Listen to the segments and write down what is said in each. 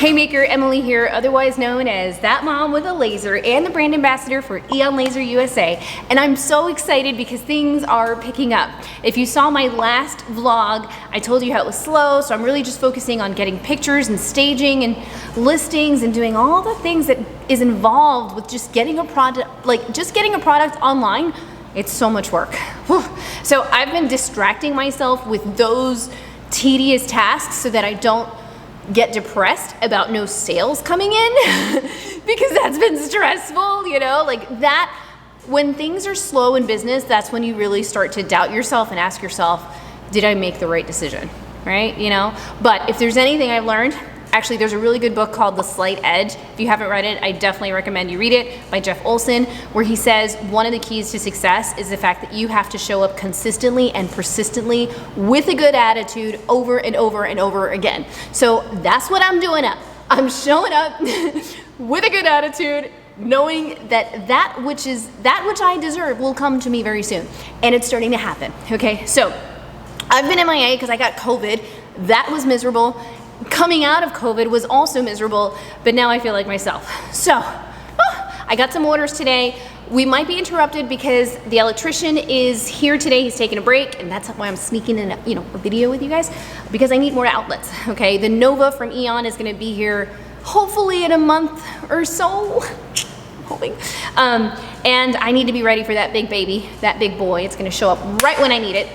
Hey Maker, Emily here, otherwise known as That Mom with a Laser and the brand ambassador for Eon Laser USA. And I'm so excited because things are picking up. If you saw my last vlog, I told you how it was slow, so I'm really just focusing on getting pictures and staging and listings and doing all the things that is involved with just getting a product, online. It's so much work. Whew. So I've been distracting myself with those tedious tasks so that I don't get depressed about no sales coming in because that's been stressful, you know, like that. When things are slow in business, that's when you really start to doubt yourself and ask yourself, did I make the right decision, right? You know, but if there's anything I've learned, actually there's a really good book called The Slight Edge. If you haven't read it, I definitely recommend you read it, by Jeff Olson, where he says one of the keys to success is the fact that you have to show up consistently and persistently with a good attitude over and over and over again. So that's what I'm doing up. I'm showing up with a good attitude, knowing that that which I deserve will come to me very soon. And it's starting to happen, okay? So I've been MIA because I got COVID. That was miserable. Coming out of COVID was also miserable, but now I feel like myself. So, I got some orders today. We might be interrupted because the electrician is here today. He's taking a break, and that's why I'm sneaking in a video with you guys, because I need more outlets, okay? The Nova from Eon is gonna be here hopefully in a month or so, hoping. And I need to be ready for that big baby, that big boy. It's gonna show up right when I need it.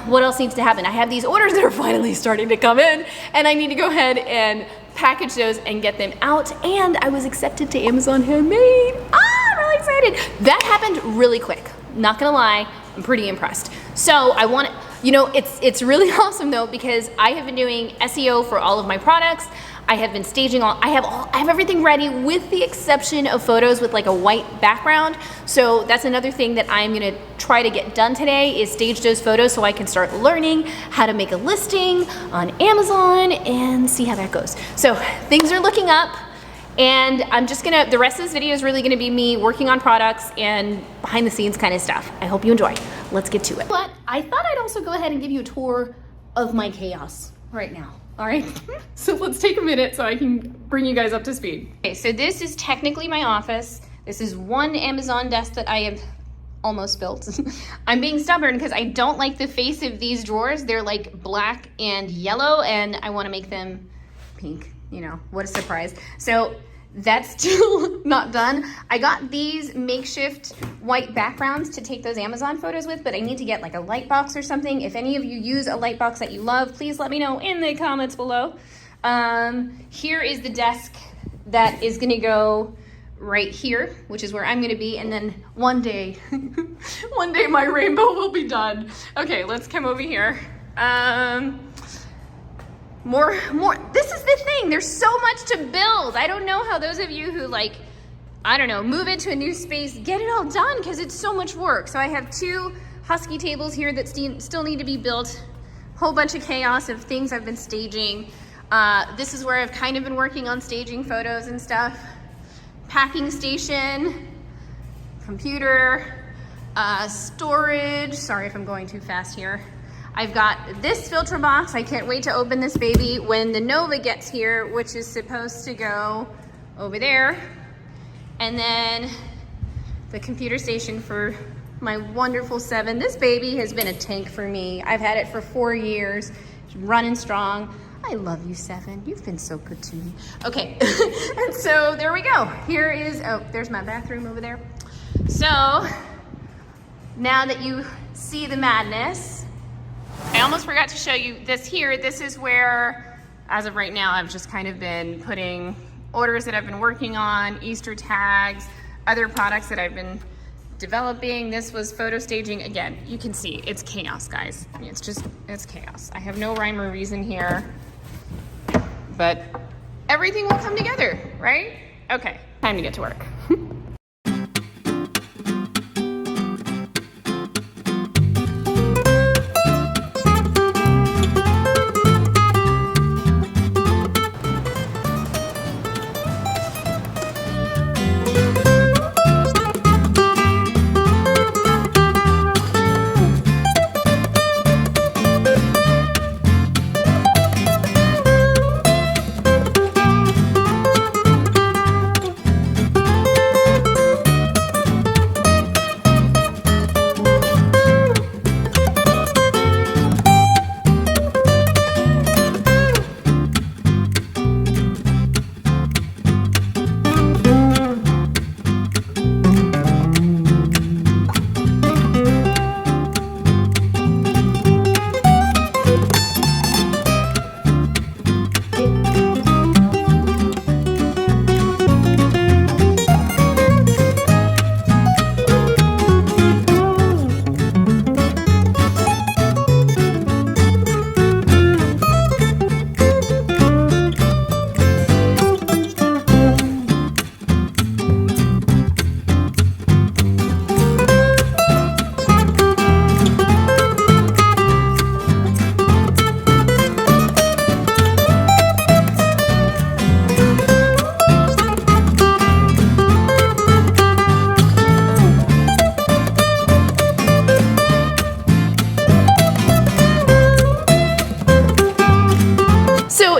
What else needs to happen? I have these orders that are finally starting to come in, and I need to go ahead and package those and get them out. And I was accepted to Amazon Handmade. I'm really excited. That happened really quick. Not gonna lie, I'm pretty impressed. So I want to, it's really awesome though, because I have been doing SEO for all of my products. I have been staging I have everything ready with the exception of photos with like a white background. So that's another thing that I'm gonna try to get done today, is stage those photos so I can start learning how to make a listing on Amazon and see how that goes. So things are looking up, and I'm just gonna, the rest of this video is really gonna be me working on products and behind the scenes kind of stuff. I hope you enjoy. Let's get to it. But I thought I'd also go ahead and give you a tour of my chaos right now. All right, so let's take a minute so I can bring you guys up to speed. Okay, so this is technically my office. This is one Amazon desk that I have almost built. I'm being stubborn because I don't like the face of these drawers. They're like black and yellow, and I want to make them pink. What a surprise. So that's still not done. I got these makeshift white backgrounds to take those Amazon photos with, but I need to get like a light box or something. If any of you use a light box that you love, please let me know in the comments below. Here is the desk that is gonna go right here, which is where I'm gonna be, and then one day my rainbow will be done. Okay, let's come over here. More, this is the thing, there's so much to build. I don't know how those of you who move into a new space get it all done, because it's so much work. So I have 2 husky tables here that still need to be built. Whole bunch of chaos of things I've been staging. This is where I've kind of been working on staging photos and stuff. Packing station, computer, storage. Sorry if I'm going too fast here. I've got this filter box. I can't wait to open this baby when the Nova gets here, which is supposed to go over there. And then the computer station for my wonderful 7. This baby has been a tank for me. I've had it for 4 years, it's running strong. I love you, 7. You've been so good to me. Okay, and so there we go. Here is, there's my bathroom over there. So now that you see the madness, I almost forgot to show you this here. This is where, as of right now, I've just kind of been putting orders that I've been working on, Easter tags, other products that I've been developing. This was photo staging. Again, you can see it's chaos, guys. I mean, it's chaos. I have no rhyme or reason here, but everything will come together, right? Okay, time to get to work.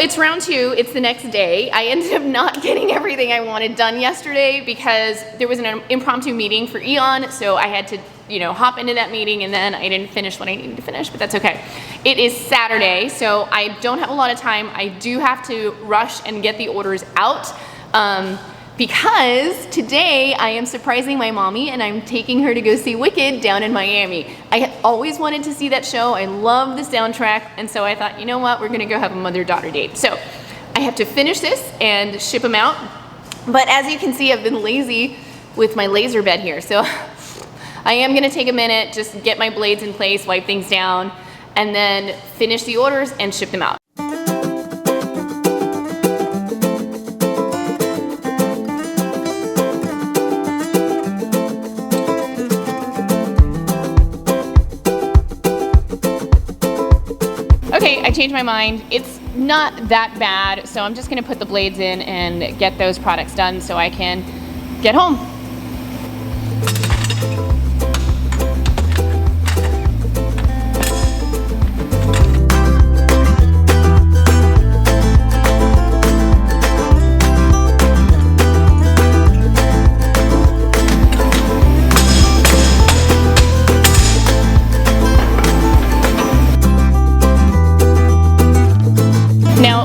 it's round 2, it's the next day. I ended up not getting everything I wanted done yesterday because there was an impromptu meeting for Eon, so I had to, you know, hop into that meeting, and then I didn't finish what I needed to finish, but that's okay. It is Saturday, so I don't have a lot of time. I do have to rush and get the orders out because today I am surprising my mommy and I'm taking her to go see Wicked down in Miami. I always wanted to see that show. I love the soundtrack, and so I thought, you know what, we're gonna go have a mother-daughter date. So I have to finish this and ship them out, but as you can see, I've been lazy with my laser bed here, so I am gonna take a minute, just get my blades in place, wipe things down, and then finish the orders and ship them out. Okay, I changed my mind. It's not that bad, so I'm just gonna put the blades in and get those products done so I can get home.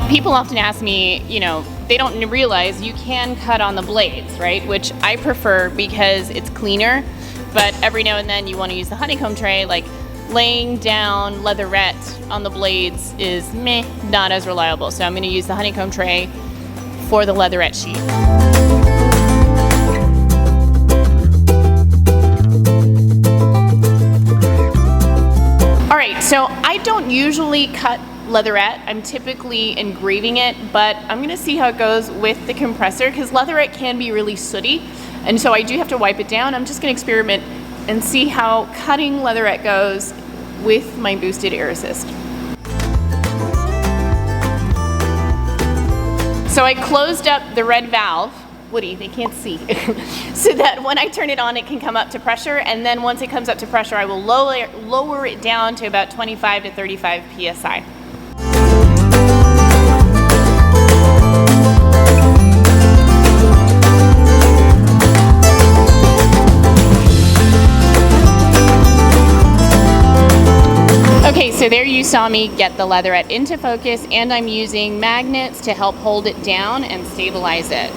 People often ask me, you know, they don't realize you can cut on the blades, right? Which I prefer because it's cleaner, but every now and then you want to use the honeycomb tray. Like laying down leatherette on the blades is not as reliable. So I'm going to use the honeycomb tray for the leatherette sheet. All right, so I don't usually cut leatherette. I'm typically engraving it, but I'm gonna see how it goes with the compressor because leatherette can be really sooty, and so I do have to wipe it down. I'm just gonna experiment and see how cutting leatherette goes with my boosted air assist. So I closed up the red valve, Woody, they can't see, so that when I turn it on it can come up to pressure, and then once it comes up to pressure I will lower it down to about 25 to 35 psi. Okay, so there you saw me get the leatherette into focus, and I'm using magnets to help hold it down and stabilize it.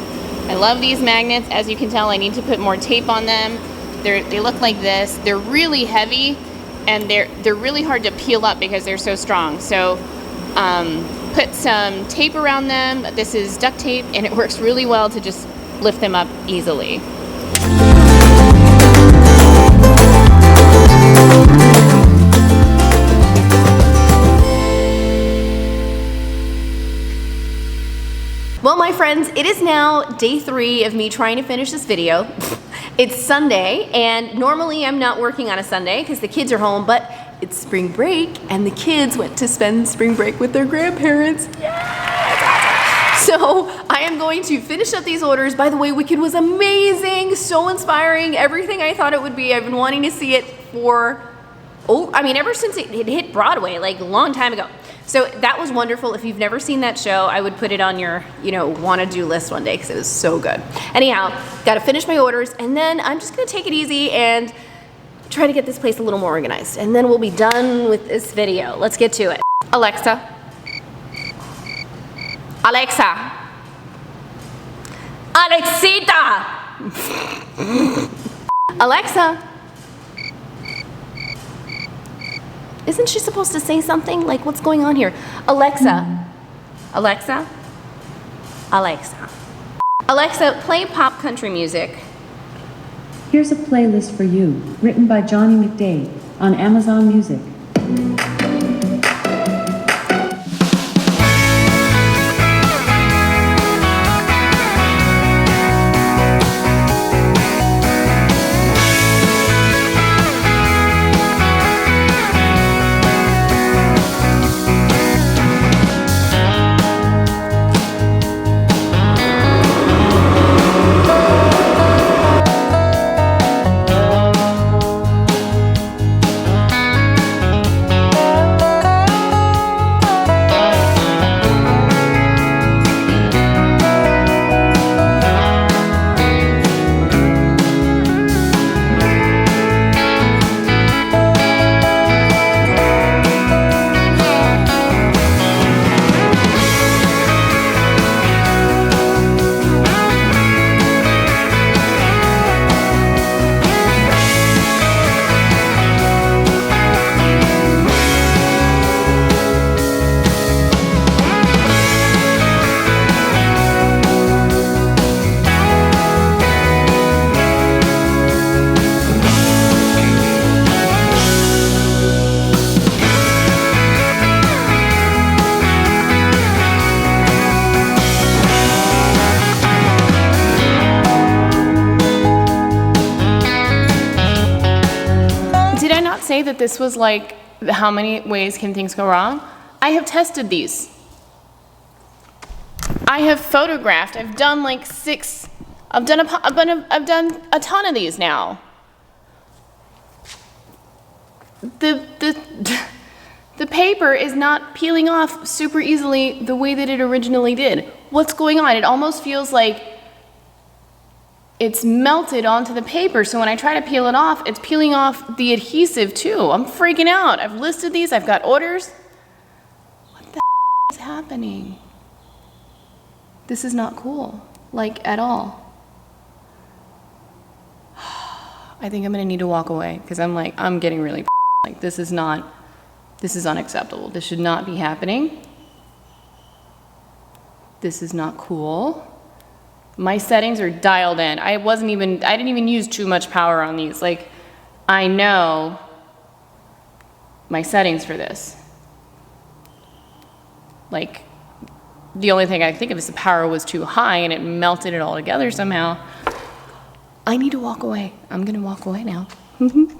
I love these magnets. As you can tell, I need to put more tape on them. They look like this. They're really heavy, and they're really hard to peel up because they're so strong. So put some tape around them. This is duct tape, and it works really well to just lift them up easily. Well, my friends, it is now day 3 of me trying to finish this video. It's Sunday, and normally I'm not working on a Sunday because the kids are home, but it's spring break, and the kids went to spend spring break with their grandparents. Yeah, so I am going to finish up these orders. By the way, Wicked was amazing, so inspiring, everything I thought it would be. I've been wanting to see it for, ever since it hit Broadway, like a long time ago. So that was wonderful. If you've never seen that show, I would put it on your, want-to-do list one day because it was so good. Anyhow, got to finish my orders, and then I'm just going to take it easy and try to get this place a little more organized. And then we'll be done with this video. Let's get to it. Alexa. Alexa. Alexita. Alexa. Isn't she supposed to say something? Like, what's going on here? Alexa. Alexa. Alexa. Alexa, play pop country music. Here's a playlist for you, written by Johnny McDade, on Amazon Music. not say that this was like, how many ways can things go wrong? I have tested these. I have photographed, I've done like 6, I've done a ton of these now. The paper is not peeling off super easily the way that it originally did. What's going on? It almost feels like it's melted onto the paper, so when I try to peel it off, it's peeling off the adhesive too. I'm freaking out. I've listed these, I've got orders. What the is happening? This is not cool, like at all. I think I'm gonna need to walk away because I'm getting really like this is unacceptable. This should not be happening. This is not cool. My settings are dialed in. I didn't even use too much power on these. Like, I know my settings for this. Like, the only thing I think of is the power was too high and it melted it all together somehow. I need to walk away. I'm gonna walk away now.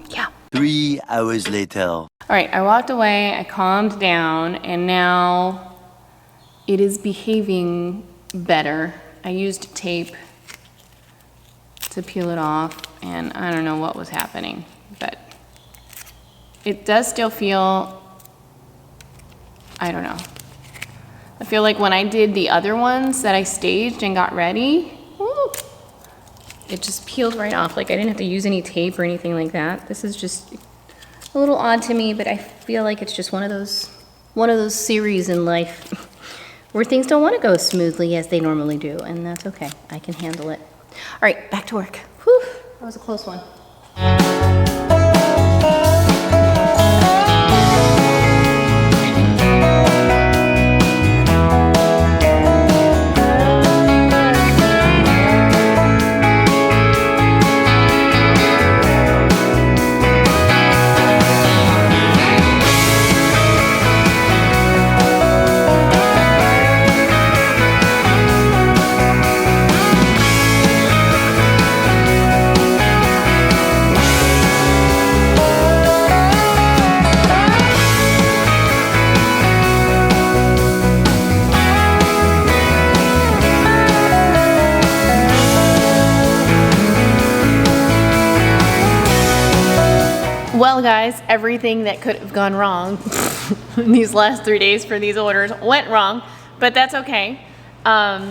Yeah. 3 hours later. All right, I walked away, I calmed down, and now it is behaving better. I used tape to peel it off, and I don't know what was happening, but it does still feel, I don't know. I feel like when I did the other ones that I staged and got ready, woo, it just peeled right off. Like I didn't have to use any tape or anything like that. This is just a little odd to me, but I feel like it's just one of those series in life where things don't want to go as smoothly as they normally do, and that's okay. I can handle it. All right, back to work. Whew, that was a close one. Well guys, everything that could have gone wrong in these last 3 days for these orders went wrong, but that's okay. I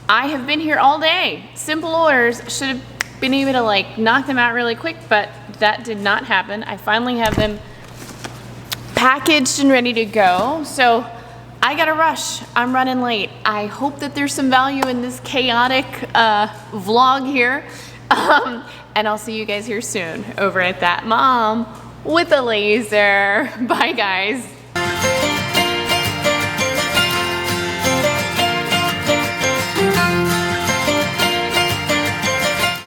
have been here all day. Simple orders, should have been able to like knock them out really quick, but that did not happen. I finally have them packaged and ready to go, so I gotta rush. I'm running late. I hope that there's some value in this chaotic vlog here. And I'll see you guys here soon over at That Mom with a Laser. Bye guys.